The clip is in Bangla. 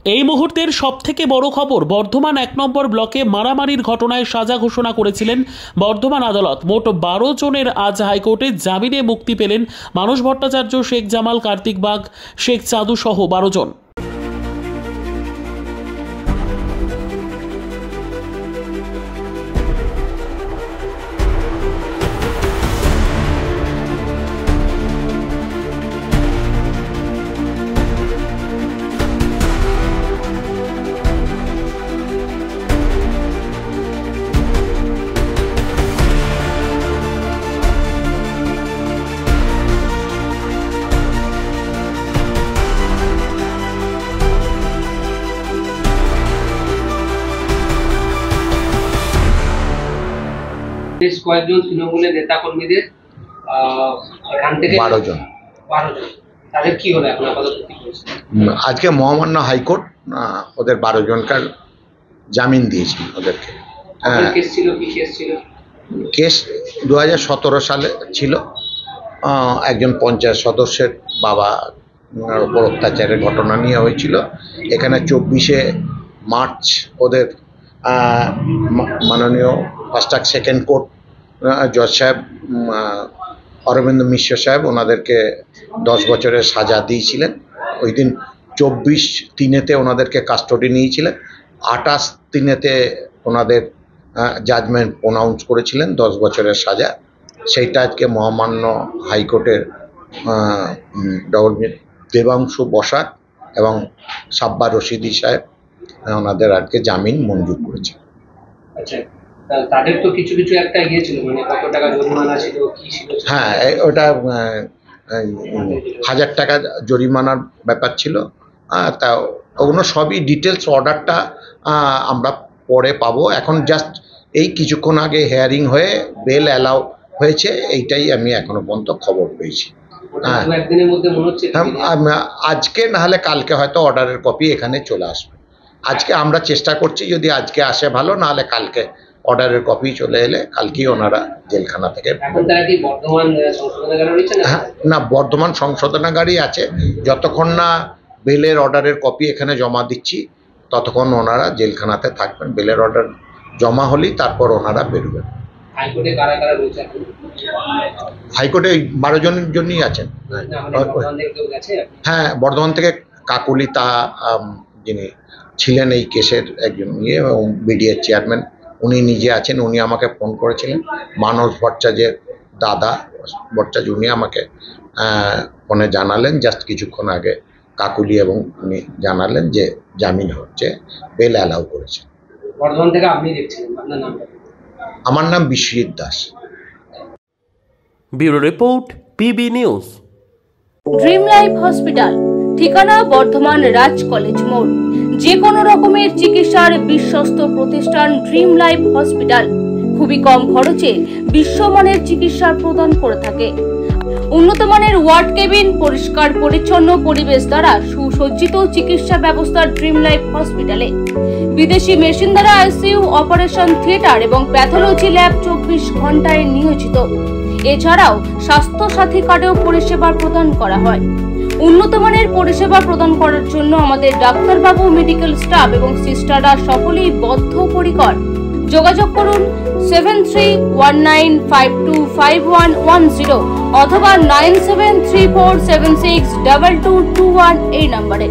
এই মুহূর্তের সবথেকে বড় খবর, বর্ধমান ১ নম্বর ব্লকে মারামারির ঘটনায় সাজা ঘোষণা করেছিলেন বর্ধমান আদালত। মোট ১২ জনের আজ হাইকোর্টে জামিনে মুক্তি পেলেন মানস ভট্টাচার্য, শেখ জামাল, কার্তিক বাগ, শেখ চাঁদু সহ ১২ জন। বেশ কয়েকজন তৃণমূলের নেতা কর্মীদের এখান থেকে 12 জন তাদের কি হলো এখন আপাতত? আজকে মহামান্য হাইকোর্ট ওদের 12 জনকার জামিন দিয়েছে ওদেরকে। কেস ছিল, কি কেস ছিল? কেস 2017 সালে ছিল। একজন পঞ্চায়েত সদস্যের বাবা উপর অত্যাচারের ঘটনা নিয়ে হয়েছিল। এখানে 24শে মার্চ ওদের মাননীয় ফার্স্ট ট্র্যাক সেকেন্ড কোর্ট জজ সাহেব অরবিন্দ মিশ্র সাহেব ওনাদেরকে 10 বছরের সাজা দিয়েছিলেন। ওই দিন 24/3-তে ওনাদেরকে কাস্টডি নিয়েছিলেন। 28/3-তে ওনাদের জাজমেন্ট প্রোনাউন্স করেছিলেন 10 বছরের সাজা। সেইটা আজকে মহামান্য হাইকোর্টের দেবাংশু বসাক এবং সাব্বার রশিদি সাহেব ওনাদের আজকে জামিন মঞ্জুর করেছে। আচ্ছা, তাদের তো কিছু কিছু একটা ইয়ে ছিল, মানে কত টাকা জরিমানা ছিল, কি ছিল? হ্যাঁ, ওটা 1000 টাকা জরিমানার ব্যাপার ছিল। তা ওগুলো সবই ডিটেলস অর্ডারটা আমরা পরে পাবো। এখন জাস্ট এই কিছুক্ষণ আগে হেয়ারিং হয়ে বেল অ্যালাউ হয়েছে, এইটাই আমি এখনো পর্যন্ত খবর পেয়েছি। একদিনের মধ্যে মনে হচ্ছে আজকে না হলে কালকে হয়তো অর্ডারের কপি এখানে চলে আসবে। আজকে আমরা চেষ্টা করছি, যদি আজকে আসে ভালো, না হলে কালকে অর্ডারের কপি চলে এলে কালকেই ওনারা জেলখানা থেকে। না, বর্ধমান সংশোধনাগারই আছে। যতক্ষণ না বেলের অর্ডারের কপি এখানে জমা দিচ্ছি ততক্ষণ ওনারা জেলখানাতে থাকবেন। বেলের অর্ডার জমা হলেই তারপর ওনারা বেরোবেন। হাইকোর্টে 12 জনের জন্যই আছেন। হ্যাঁ, বর্ধমান থেকে কাকুলি তা যিনি ছিলেন এই কেসের একজন ইয়ে এবং বিডিএর চেয়ারম্যান, উনি নিজে আছেন। উনি আমাকে ফোন করেছিলেন, মানস ভট্টাচার্যের দাদা ভট্টাচার্য, উনি আমাকে ফোনে জানালেন জাস্ট কিছুক্ষণ আগে কাকুলি, এবং উনি জানালেন যে জামিন হচ্ছে, বেল অ্যালাউ করেছে। বর্ধমান থেকে আপনি দেখছেন, আপনার নাম? আমার নাম Biswajit Das. Bureau report, PB news. Dream life hospital, ঠিকানা বর্ধমান রাজ কলেজ মোড়। যে কোনো রকমের চিকিৎসার বিশ্বস্ত প্রতিষ্ঠান ড্রিম লাইফ হসপিটাল খুবই কম খরচে বিশ্বমানের চিকিৎসা প্রদান করে থাকে। উন্নত মানের ওয়ার্ড কেবিন, পরিষ্কার পরিচ্ছন্ন পরিবেশ দ্বারা সুসজ্জিত চিকিৎসা ব্যবস্থা ড্রিম লাইফ হসপিটালে। বিদেশি মেশিন দ্বারা আইসিইউ, অপারেশন থিয়েটার এবং প্যাথোলজি ল্যাব 24 ঘন্টায় নিয়োজিত। এছাড়াও স্বাস্থ্য সাথী কার্ডেও পরিষেবা প্রদান করা হয়। উন্নত মানের পরিষেবা প্রদান করার জন্য আমাদের ডাক্তারবাবু, মেডিকেল স্টাফ এবং সিস্টাররা সকলেই বদ্ধপরিকর। যোগাযোগ করুন 7319525110 অথবা 9734762221 এই নম্বরে।